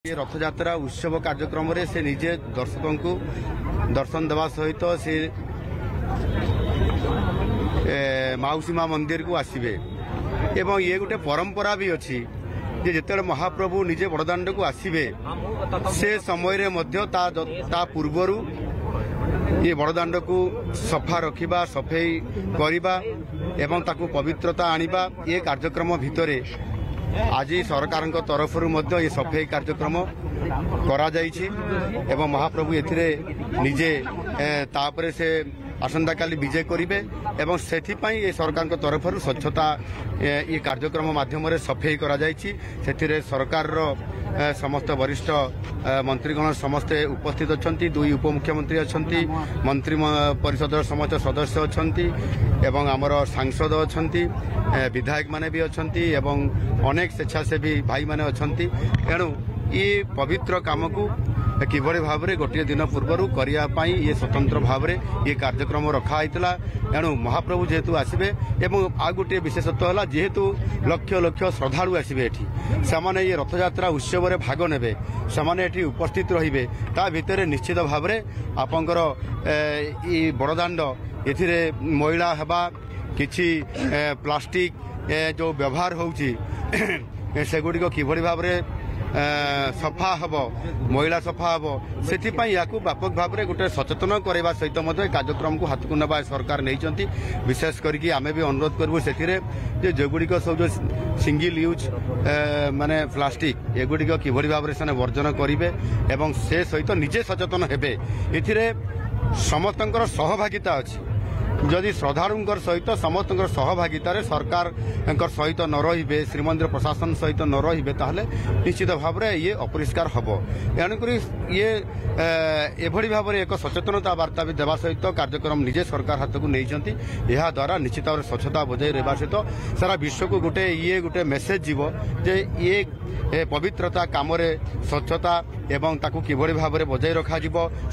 ये रथयात्रा उत्सव कार्यक्रम रे से निजे दर्शकों को दर्शन देवा सहित से माउसी माँ मंदिर को आसबे एवं ये गोटे परंपरा भी अच्छी जे जिते महाप्रभु निजे बड़दाण्ड को आसबे से समय ता पूर्वर ये बड़दाण्ड को सफा रखा सफाई करवा एवं ताकू पवित्रता आनिबा ये कार्यक्रम भितरे आज सरकार तरफ ये सफाई कार्यक्रम करा जाइछि एवं महाप्रभु एथिरे निजे तापरे से आसंता काली विजय करिवे एवं सेथिपाई ये सरकार तरफ स्वच्छता ये कार्यक्रम माध्यम रे सफाई करा जाइछि सेथिरे सरकार रो समस्त वरिष्ठ मंत्रीगण समस्ते उपस्थित अछंती दुई उपमुख्यमंत्री अछंती मंत्री परिषद समस्त सदस्य अछंती एवं आमर सांसद अछंती विधायक माने भी अछंती एवं अनेक स्वेच्छासेवी भाई माने अछंती एणु ये पवित्र काम को किभली भाव में गोटे दिन पूर्वर करने ये स्वतंत्र भाव में ये कार्यक्रम रखाई एणु महाप्रभु जेहेतु आसबे एवं आ गोटे विशेषत्व है जेहेतु लक्ष लक्ष श्रद्धालु आसबे से ये रथयात्रा उत्सव में भाग ने से उपस्थित रे ता भितर निश्चित भाव में आपंकर बड़दाण्ड एथिरे मैला हेबा किछि प्लास्टिक जो व्यवहार होउछि सेगुड़िक किभली भाव में सफा हम महिला सफा हम से व्यापक भाव में गोटे सचेतन करवा सहित कार्यक्रम को हाथ को नवा सरकार नहीं विशेष करके आमे भी अनुरोध करूँ से जोगुड़िक सब जो सिंगल यूज माने प्लास्टिक एगुड़िक किभली भाव में से वर्जन करेंगे एवं से सहित निजे सचेतन हेबे एथिरे समस्तंकर सहभागिता अच्छी जदि श्रद्धालुंकर सहित समस्त सहभागितार सरकार सहित न रे श्रीमंदिर प्रशासन सहित न रे ताहले निश्चित भाव में ये अपरिष्कार हम एणुक ये एभली भाव में एक सचेतनता वार्ता भी देवा सहित कार्यक्रम निजे सरकार हाथ को नहीं यह द्वारा निश्चित भाव में स्वच्छता बजाय रहा सहित सारा विश्व को गोटे मेसेज जीव जे ये पवित्रता काम स्वच्छता एवं ताकू किभली भाव में बजाय रखा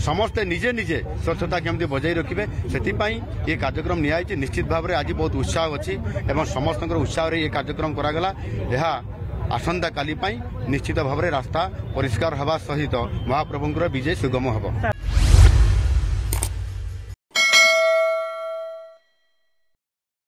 समस्ते निजे निजे स्वच्छता केमती बजाय रखिए से कार्यक्रम नियाई निश्चित भाव में आज बहुत उत्साह अच्छी एवं समस्त उत्साह ये कार्यक्रम करागला यह आसंता काली निश्चित भाव में रास्ता परिष्कार हवा सहित महाप्रभुंर विजय सुगम हम।